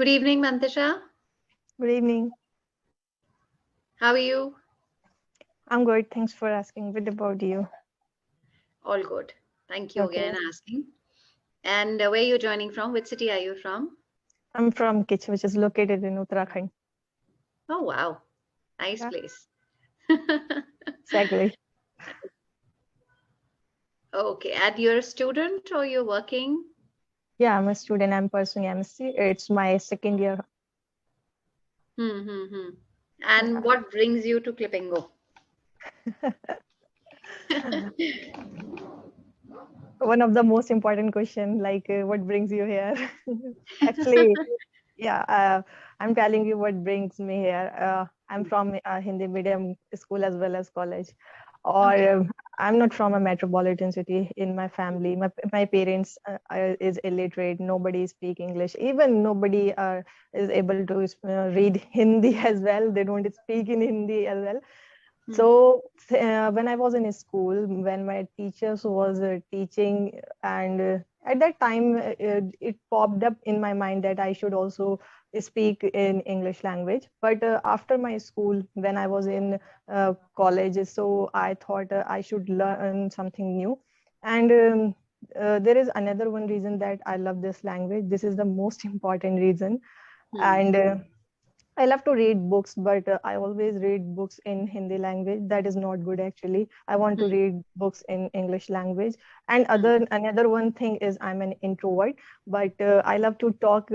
Good evening, Mantasha. Good evening. How are you? I'm good. Thanks for asking. What about you? All good. Thank you Okay. again asking. And where are you joining from? Which city are you from? I'm from Kitch, which is located in Uttarakhand. Oh, wow. Nice Yeah, place. exactly. Okay. And you're a student or you're working? Yeah, I'm a student. I'm pursuing MSc. It's my second year. Hmm. And Yeah. what brings you to Clipingo? One of the most important question, like what brings you here? Actually, yeah, I'm telling you what brings me here. I'm from a Hindi medium school as well as college. Or Okay. I'm not from a metropolitan city. In my family, my parents is illiterate. Nobody speak English. Even nobody is able to read Hindi as well. They don't speak in Hindi as well. Hmm. So when I was in school, when my teachers was teaching, and at that time it popped up in my mind that I should also speak in English language. But after my school, when I was in college, so I thought I should learn something new. And there is another one reason that I love this language. This is the most important reason. Hmm. And I love to read books, but I always read books in Hindi language. That is not good actually. I want to Hmm. read books in English language. And Hmm. another one thing is I'm an introvert, but I love to talk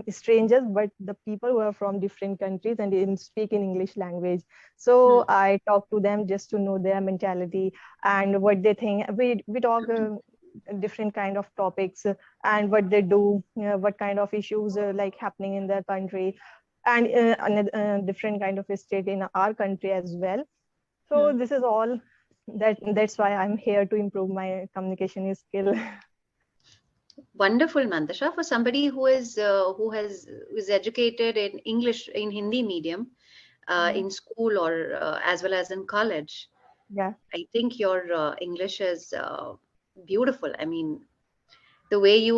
strangers, but the people who are from different countries and speak in English language. Hmm. So I talk to them just to know their mentality and what they think. We talk. Different kind of topics and what they do, what kind of issues like happening in their country, and another different kind of state in our country as well. So Hmm. this is all that's why I'm here to improve my communication skill. Wonderful, Mantasha. For somebody who is educated in English in Hindi medium, Mhm. in school or as well as in college, Yeah. I think your English is beautiful. I mean, the way Thank you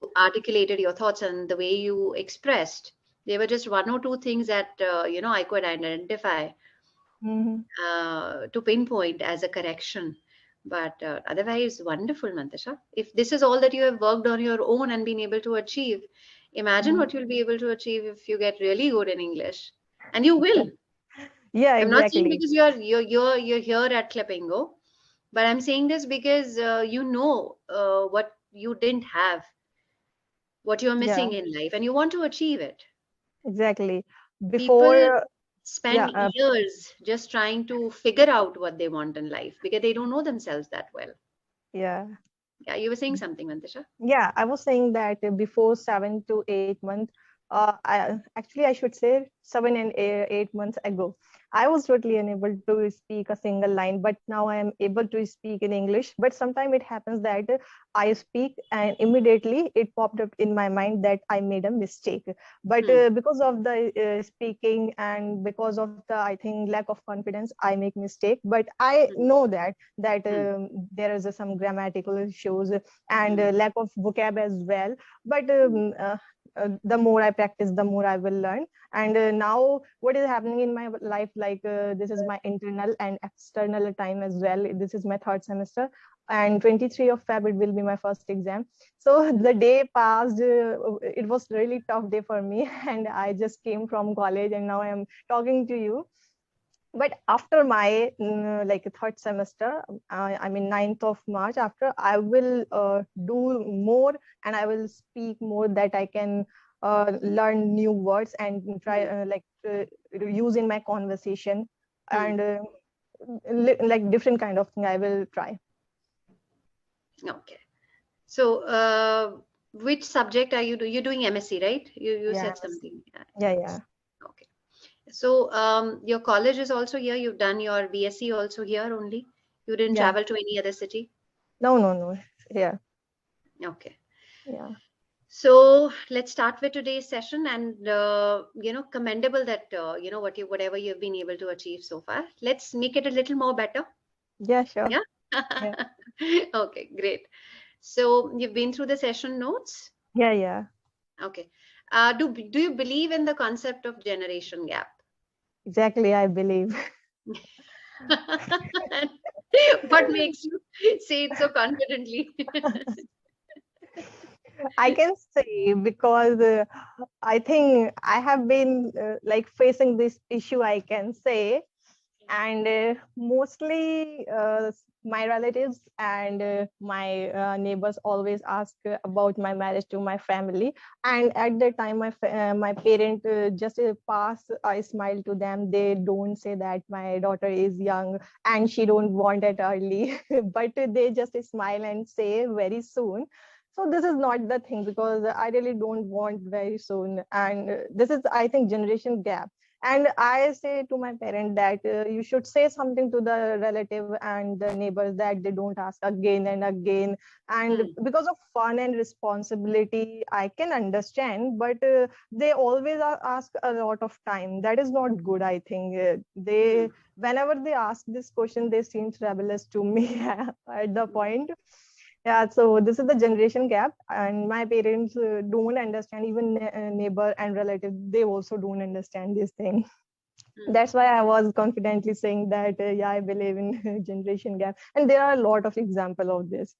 you. articulated your thoughts and the way you expressed, they were just one or two things that I could identify Mhm. to pinpoint as a correction. But otherwise, wonderful, Mantasha. If this is all that you have worked on your own and been able to achieve, imagine Mhm. what you'll be able to achieve if you get really good in English. And you will. Yeah, I'm not saying exactly. because you're here at Clapingo, but I'm saying this because you know what you didn't have, what you're Yeah, missing in life, and you want to achieve it. exactly. People Before, yeah, spend years just trying to figure out what they want in life because they don't know themselves that well. yeah. Yeah, you were saying something, Mantisha. Yeah, I was saying that before 7 to 8 months, actually, I should say 7 and 8 months ago, I was totally unable to speak a single line, but now I am able to speak in English. But sometimes it happens that I speak and immediately it popped up in my mind that I made a mistake. But Hmm. because of the speaking and because of the, I think, lack of confidence, I make mistake. But I Hmm. know that Hmm. there is some grammatical issues and Hmm. lack of vocab as well. But the more I practice, the more I will learn. And now what is happening in my life, like this is my internal and external time as well. This is my third semester, and 23 of Feb it will be my first exam. So the day passed, it was really tough day for me and I just came from college and now I am talking to you. But after my like third semester, I mean 9th of March, after I will do more and I will speak more, that I can learn new words and try Hmm. use in my conversation, Hmm. and like different kind of thing I will try. Okay. So, which subject are you You're doing MSc, right? You said Yes. something. Yeah. Okay. So, your college is also here. You've done your BSc also here only. You didn't Yeah. travel to any other city. No. Yeah. Okay. Yeah. So let's start with today's session, and commendable that whatever you've been able to achieve so far. Let's make it a little more better. Yeah, sure. Yeah. Yeah. Okay, great. So you've been through the session notes. Yeah. Okay. Do you believe in the concept of generation gap? Exactly, I believe. What makes you say it so confidently? I can say because I think I have been like facing this issue, I can say. And mostly my relatives and my neighbors always ask about my marriage to my family. And at the time my parent just pass a smile to them. They don't say that my daughter is young and she don't want it early, but they just smile and say very soon. So this is not the thing, because I really don't want very soon. And this is, I think, generation gap. And I say to my parent that you should say something to the relative and the neighbors, that they don't ask again and again. And Hmm, because of fun and responsibility, I can understand, but they always ask a lot of time. That is not good, I think. hmm, They, whenever they ask this question, they seem rebellious to me at the hmm, point. Yeah, so this is the generation gap, and my parents don't understand. Even neighbor and relative, they also don't understand this thing. hmm, That's why I was confidently saying that yeah, I believe in generation gap, and there are a lot of example of this.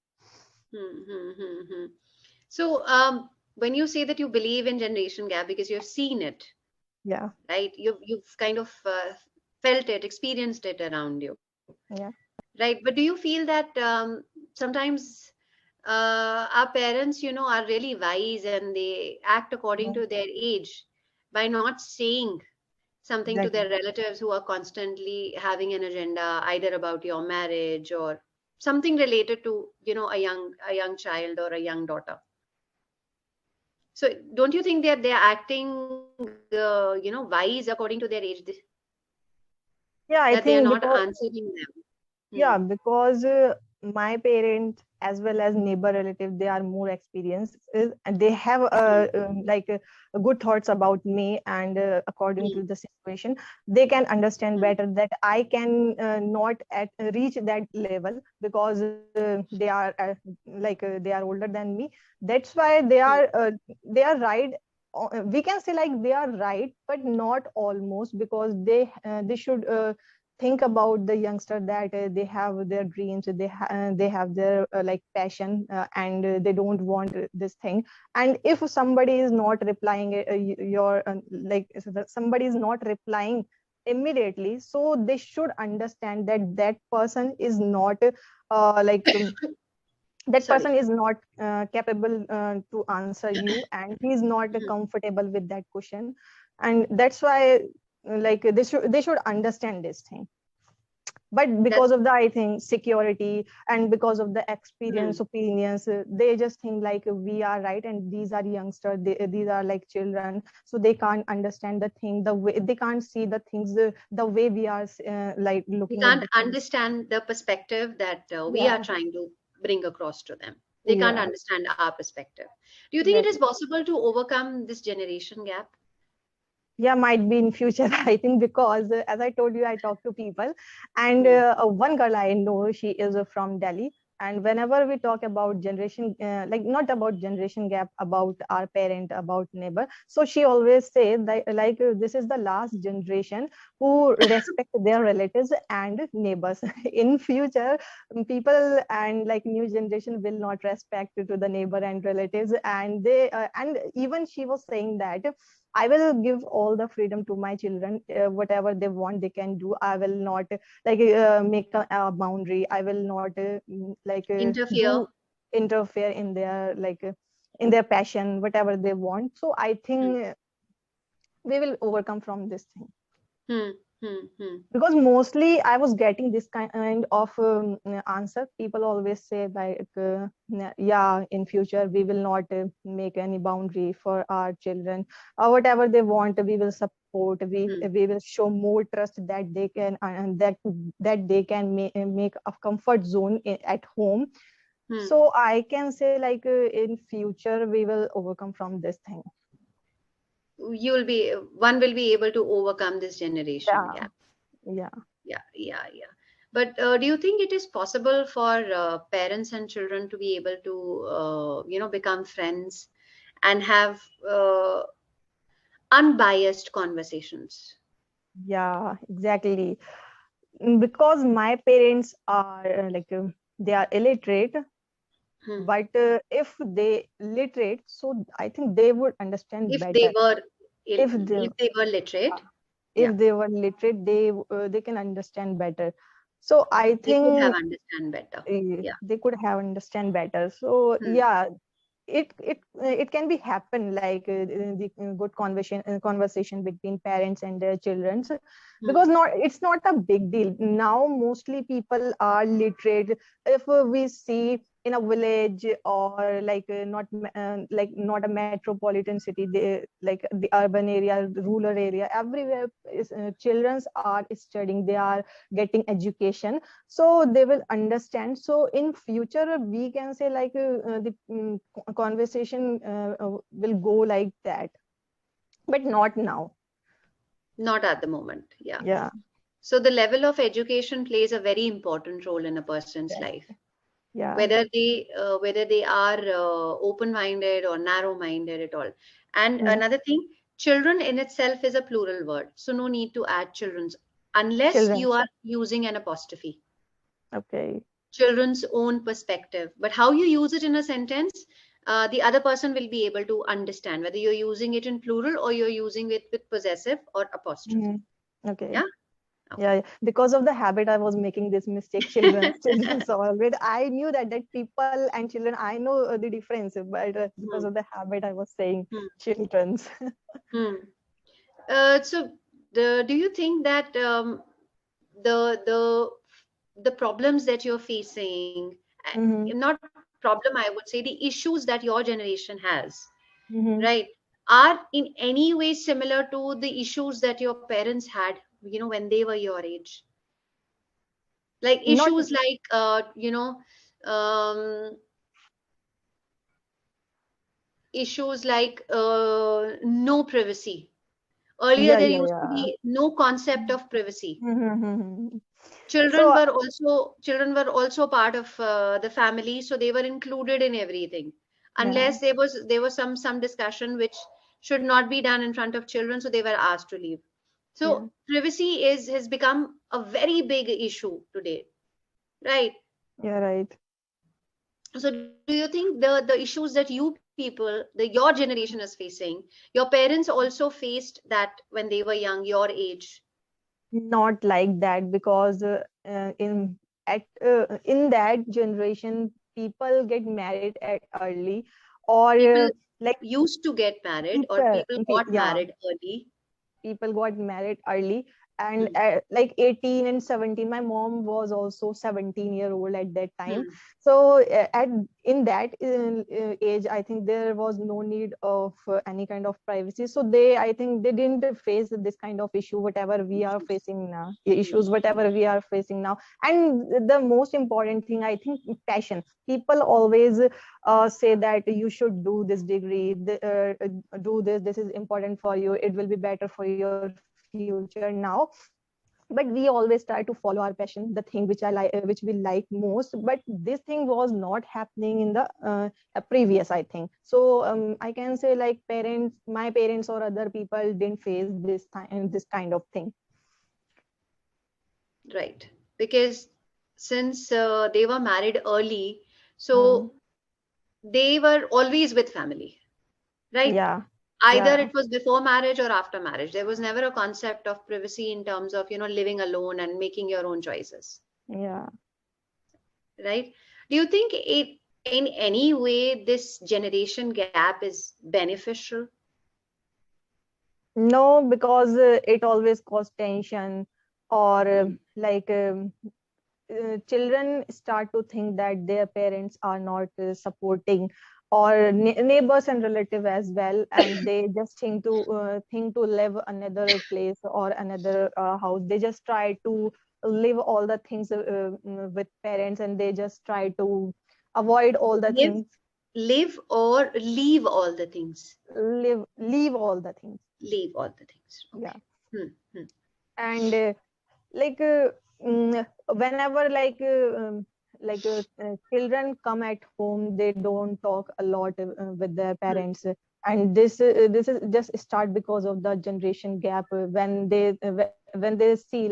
hmm, hmm, hmm, hmm. So, when you say that you believe in generation gap because you've seen it, Yeah, right? You've kind of felt it, experienced it around you, yeah. right? But do you feel that sometimes our parents, are really wise and they act according Mm, to their age by not saying something to their exactly. relatives who are constantly having an agenda either about your marriage or something related to, a young child or a young daughter. So don't you think they're acting, wise according to their age, Yeah, that I they are not think because answering them? Hmm. yeah, because my parents as well as neighbor relative, they are more experienced, and they have Hmm. like good thoughts about me. And according Hmm. to the situation, they can understand Hmm. better that I can not at reach that level, because they are they are older than me. That's why Hmm. they are right. We can say like they are right, but not almost, because they should think about the youngster, that they have their dreams, they have their like passion, and they don't want this thing. And if somebody is not replying your like somebody is not replying immediately, so they should understand that that person is not like that Sorry. person is not capable to answer you, and he is not Hmm. comfortable with that question. And that's why they should understand this thing. But because That's of the, I think, security, and because of the hmm. experience opinions, they just think like we are right, and these are youngsters, these are like children, so they can't understand the thing, the way they can't see the things the way we are like They looking at can't the things. understand the perspective that we are Yeah, trying to bring across to them. They can't yeah, understand our perspective. Do you think it is exactly. possible to overcome this generation gap? Yeah, might be in future. I think, because as I told you, I talk to people. And Hmm. one girl I know, she is from Delhi. And whenever we talk about generation like not about generation gap, about our parent, about neighbor, so she always say that this is the last generation who respect their relatives and neighbors. In future, people and like new generation will not respect to the neighbor and relatives. And they and even she was saying that I will give all the freedom to my children. Whatever they want, they can do. I will not make a boundary. I will not Interfere. do interfere in their in their passion, whatever they want. So I Hmm. think we will overcome from this thing. Hmm. Hmm. Hmm. Because mostly I was getting this kind of answer. People always say like yeah, in future we will not make any boundary for our children, or whatever they want we will support. We Hmm. we will show more trust, that they can that they can make a comfort zone at home. Hmm. So I can say like in future we will overcome from this thing. One will be able to overcome this generation Yeah, gap. yeah. Yeah, yeah, yeah. But do you think it is possible for parents and children to be able to become friends and have unbiased conversations. Yeah, exactly. Because my parents are they are illiterate, Hmm. but if they literate, so I think they would understand If they better. were If they if they were literate, yeah, if they were literate, they can understand better. So I they could have think understand better. Yeah. they could have understand better. So Hmm. yeah, it can be happen like the good conversation between parents and their children, because Hmm. not it's not a big deal now. Mostly people are literate. If we see in a village or like not a metropolitan city, they like the urban area, rural area, everywhere is children are studying, they are getting education, so they will understand. So in future we can say like the conversation will go like that, but not now. Not at the moment. Yeah. Yeah, So the level of education plays a very important role in a person's yes, life, yeah. whether they are open minded or narrow minded at all. And Mm. another thing, children in itself is a plural word, so no need to add children's unless Children, you are using an apostrophe. okay. Children's own perspective, but how you use it in a sentence, the other person will be able to understand whether you're using it in plural or you're using it with possessive or apostrophe. Mm. Okay. Yeah. Yeah, Okay. yeah, because of the habit I was making this mistake. Children saw it. I knew that people and children, I know the difference, but because Hmm. of the habit I was saying Hmm. children's. Hmm. So, do you think that the the the problems that you're facing, Mm-hmm. not problem, I would say the issues that your generation has, Mm-hmm. right, are in any way similar to the issues that your parents had, when they were your age? Like Not, issues like, um, issues like no privacy. Earlier, yeah, there yeah, used to yeah. be no concept of privacy. Mm-hmm. Children So were also children were also part of the family, so they were included in everything, yeah, unless there was some discussion which should not be done in front of children, so they were asked to leave. yeah, So privacy is has become a very big issue today, right? yeah, right. So do you think the issues that you people, your generation is facing, your parents also faced that when they were young, your age? Not like that, because in that generation people get married at early, or People like used to get married, or people, people got yeah, married early. people got married early, and Hmm. like 18 and 17, my mom was also 17-year-old at that time. Hmm. So at in that age, I think there was no need of any kind of privacy, so I think they didn't face this kind of issue whatever we are Issues. facing now, Hmm. issues whatever we are facing now. And the most important thing, I think, passion. People always say that you should do this degree, do this is important for you, it will be better for your future now. But we always try to follow our passion, the thing which I like, which we like most. But this thing was not happening in the previous, I think. So I can say like parents, my parents or other people didn't face this kind of thing. Right. Because since they were married early, Hmm. so they were always with family, right? Yeah, Either yeah, it was before marriage or after marriage. There was never a concept of privacy in terms of, living alone and making your own choices, yeah. right? Do you think it in any way this generation gap is beneficial? No, because it always causes tension, or Hmm. children start to think that their parents are not supporting, or neighbors and relative as well, and they just think to live another place or another house. They just try to live all the things with parents, and they just try to avoid all the Live, things, live or leave all the things. leave all the things. Leave all the things. Yeah. Okay. Hmm. Hmm. And like whenever like children come at home, they don't talk a lot with their Hmm. parents, and this is just start because of the generation gap, when they see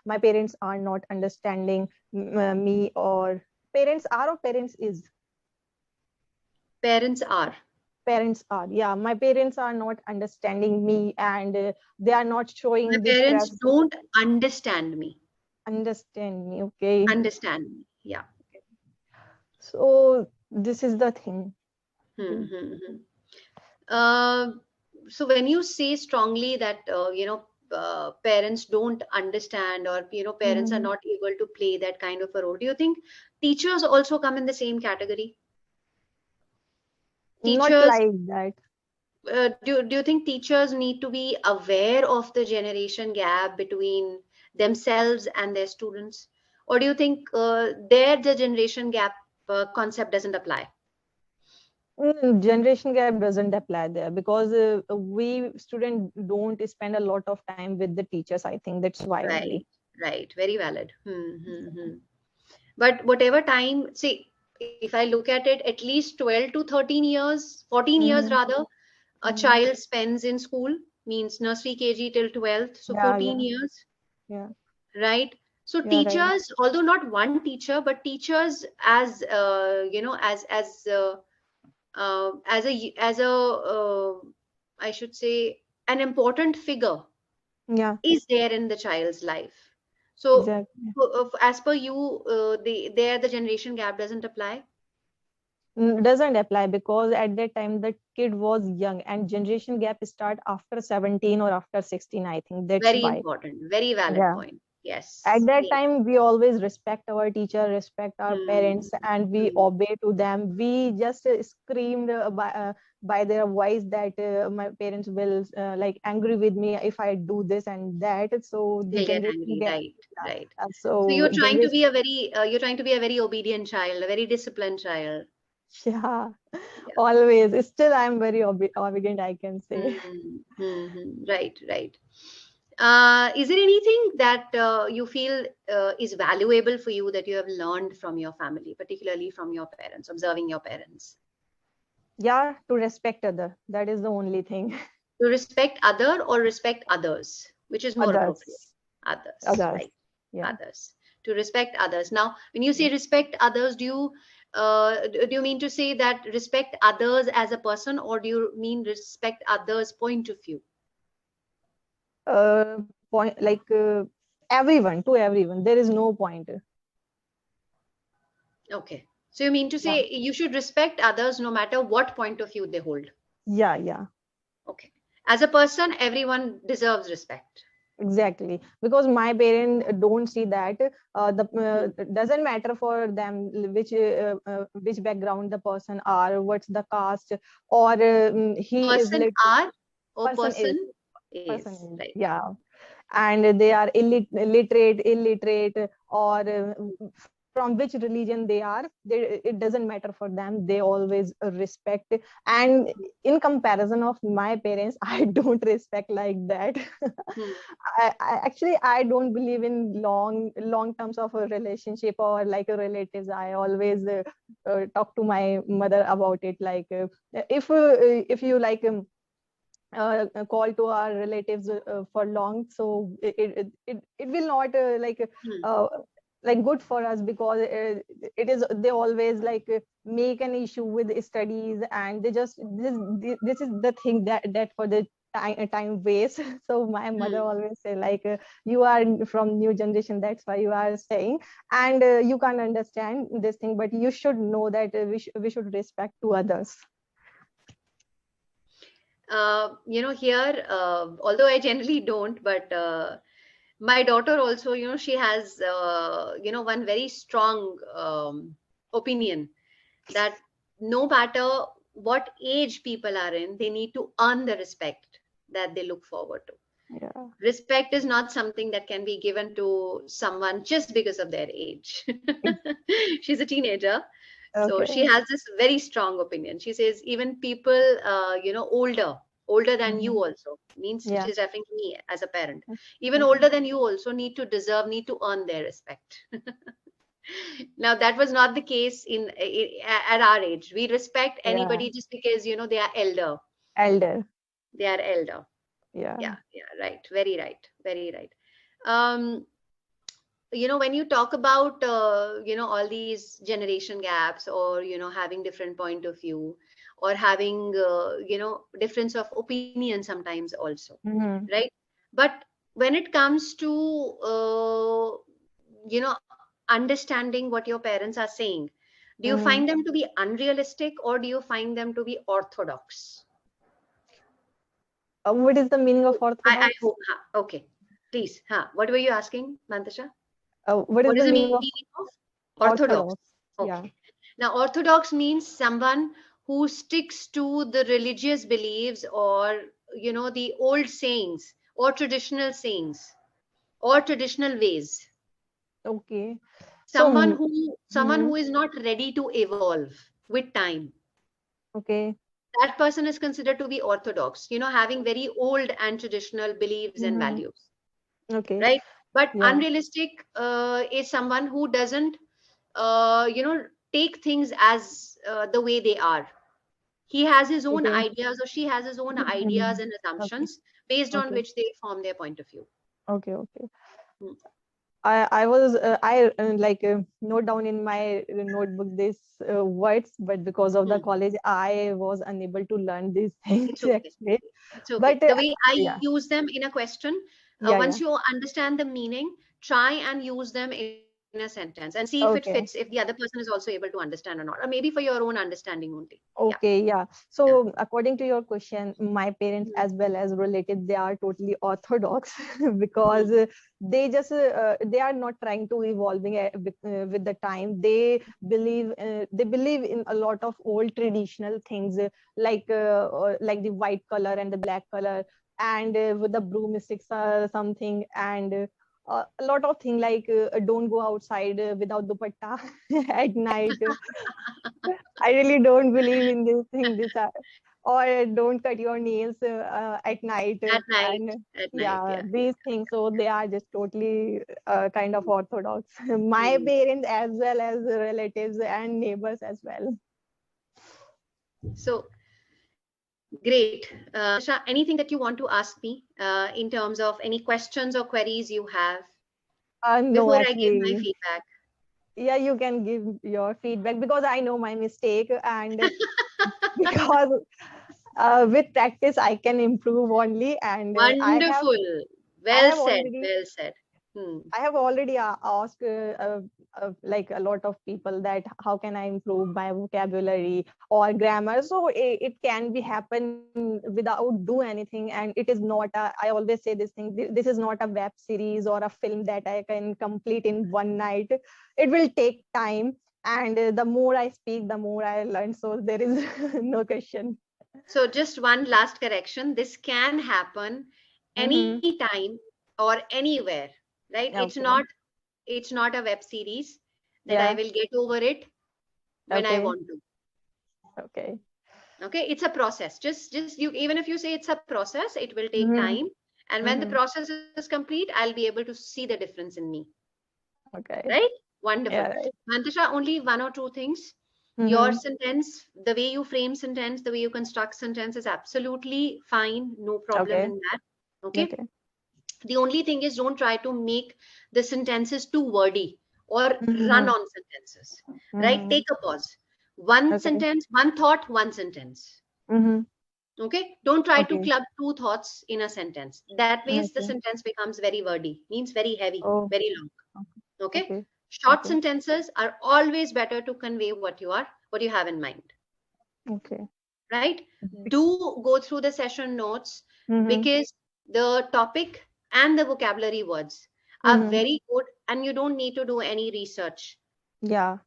my parents are not understanding me, or parents is Parents are. parents are, yeah, my parents are not understanding me, and they are not My showing the parents trust. don't understand me. Understand me, okay. Understand me. Yeah. So this is the thing. Hmm, hmm, hmm. Uh, so when you say strongly that parents don't understand, or parents are Mhm. not able to play that kind of a role, do you think teachers also come in the same category? Not Teachers, like that. do you think teachers need to be aware of the generation gap between themselves and their students, or do you think there the generation gap concept doesn't apply? Generation gap doesn't apply there, because we students don't spend a lot of time with the teachers. I think that's why only. Right, right, very valid. But whatever time, see, if I look at it, at least 12 to 13 years, 14 years Hmm. rather, a Hmm. child spends in school, means nursery, KG till 12th, so Yeah, 14 yeah, years, yeah, right? So yeah, right. teachers, although not one teacher, but teachers as as a I should say an important figure Yeah, is there in the child's life. So, exactly. as per you, the generation gap doesn't apply. Doesn't apply, because at that time the kid was young, and generation gap start after 17 or after 16, I think that's Very why. important, very valid Yeah. point. At Yes, that yes. time we always respect our teacher, respect our Hmm. parents, and we Hmm. obey to them. We just screamed by their voice that my parents will angry with me if I do this and that. So the They'll get generation angry, gap, right, yeah. right. So So generation, you're trying to be a very obedient child, a very disciplined child. yeah, Yeah. always. Still I'm very obedient, I can say. Right, right. Is there anything that you feel is valuable for you that you have learned from your family, particularly from your parents, observing your parents? Yeah, to respect other, that is the only thing. To respect other or respect others, which is more appropriate? Others, Others, others, right? yeah. Others. To respect others. Now, when you Yeah. say respect others, do you mean to say that respect others as a person, or do you mean respect others' point of view? Point everyone, to everyone, there is no point. Okay. So you mean to Yeah, say you should respect others no matter what point of view they hold. yeah, yeah, Okay. As a person, everyone deserves respect. exactly, because my parents don't see that the Hmm. doesn't matter for them which background the person are, what's the caste, or he is Person are or person is is, right. yeah, and they are illiterate, or from which religion they are, it doesn't matter for them, they always respect. And in comparison of my parents, I don't respect like that. Hmm. I don't believe in long terms of a relationship, or like a relatives. I always talk to my mother about it, if you call to our relatives for long, so it will not Hmm. uh, good for us, because it is they always make an issue with studies, and they just this is the thing that for the time waste. So my mother Hmm. always say you are from new generation, that's why you are saying, and you can't understand this thing, but you should know that we should respect to others. Here, although I generally don't, but my daughter also, she has, one very strong opinion that no matter what age people are in, they need to earn the respect that they look forward to. Yeah. Respect is not something that can be given to someone just because of their age. She's a teenager, so she Okay. has this very strong opinion. She says even people, older than you Mhm. also, means Yeah. she's referring to me as a parent. Even older than you also need to earn their respect. Now that was not the case at our age. We respect Yeah. anybody just because they are elder. Elder. They are elder. Yeah. Yeah, yeah, right. Very right. Very right. Um, when you talk about all these generation gaps, or having different point of view, or having difference of opinion sometimes also, Mm-hmm. right? But when it comes to understanding what your parents are saying, do you Mm-hmm. find them to be unrealistic, or do you find them to be orthodox? What is the meaning of I orthodox? hope, okay, please, what were you asking, Mantasha? What is What the is the meaning meaning of of orthodox? orthodox? Yeah. Okay. Now, orthodox means someone who sticks to the religious beliefs, or, the old sayings, or traditional sayings, or traditional ways. Okay. So, Someone who mhm, is not ready to evolve with time. okay. That person is considered to be orthodox, having very old and traditional beliefs and Mm-hmm. values, Okay. right? But Yeah. unrealistic is someone who doesn't uh, you know take things as the way they are. He has his own Okay. ideas, or she has his own ideas Mhm. and Okay. assumptions based on Okay. which they form their point of view. Okay. Okay. Hmm. I was I like note down in my notebook these words, but because of the Hmm. college, I was unable to learn these things It's okay. actually. It's okay. But The way I yeah, use them in a question, yeah, once yeah. you understand the meaning, try and use them in a sentence and see if it fits, if the Okay. other person is also able to understand or not, or maybe for your own understanding only. Yeah. Okay, yeah. Yeah. So according to your question, my parents Hmm. as well as relatives, they are totally orthodox Hmm. because they are not trying to evolving with the time. They believe in a lot of old traditional things like the white color and the black color and with the broomsticks or something and a lot of things like don't go outside without dupatta at night. I really don't believe in this thing. Or don't cut your nails at night. At night. And At night. yeah, Yeah. these things. So they are just totally kind of orthodox. My Hmm. parents as well as relatives and neighbors as well. So great. Natasha, anything that you want to ask me in terms of any questions or queries you have No, before I give my actually, feedback? yeah, you can give your feedback because I know my mistake and because with practice I can improve only and Wonderful. I Well have said. already Well said. Hmm. I have already asked like a lot of people that how can I improve my vocabulary or grammar. So it can be happen without do anything, and it is not a. I always say this thing. This is not a web series or a film that I can complete in one night. It will take time, and the more I speak, the more I learn. So there is no question. So just one last correction. This can happen Mm-hmm. anytime or anywhere, right? Okay. It's not a web series that I Yeah. will get over it when I Okay. want to. Okay. Okay, it's a process. Just you, even if you say it's a process, it will take Mm-hmm. time. And when the Mm-hmm. process is complete, I'll be able to see the difference in me. Okay. Right? Wonderful. Yeah. Right. Mantasha, only one or two things. Your Mm-hmm. sentence, the way you frame sentence, the way you construct sentence is absolutely fine. No problem Okay. in that. Okay. Okay. The only thing is, don't try to make the sentences too wordy or run Mm-hmm. on sentences. Right? Mm-hmm. Take a pause. One Okay. sentence, one thought, one sentence. Mm-hmm. Okay, don't try to Okay. club two thoughts in a sentence. That way the Okay. sentence becomes very wordy, means very heavy, Oh. very long. Okay, Okay. short Okay. sentences are always better to convey what you have in mind. Okay. Right? Do go through the session notes, Mm-hmm. because the topic and the vocabulary words are Mm-hmm. very good, and you don't need to do any research. Yeah.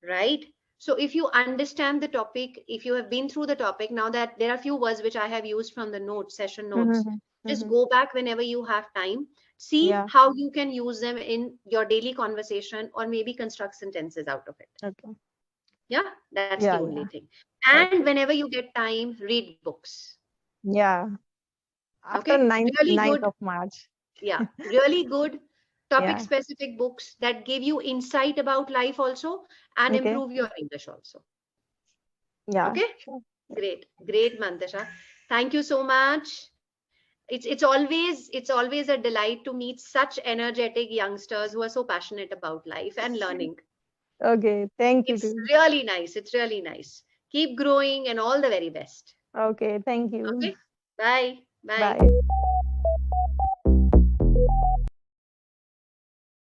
Right? So if you understand the topic, if you have been through the topic, now that there are few words which I have used from the notes, session notes, Mm-hmm. just Mm-hmm. go back whenever you have time, see Yeah. how you can use them in your daily conversation, or maybe construct sentences out of it. Okay. Yeah, that's the Yeah. only Yeah. thing. And Okay. whenever you get time, read books. Yeah. After Okay, ninth really ninth good. of March. Yeah, really good. topic Yeah. specific books that give you insight about life also and Okay. improve your English also. Yeah. Okay, Sure. great Mantasha, thank you so much. It's always a delight to meet such energetic youngsters who are so passionate about life and learning. Okay. Thank you It's too. really nice. It's really nice. Keep growing and all the very best. Okay. Thank you. Okay. Bye. Bye. Bye.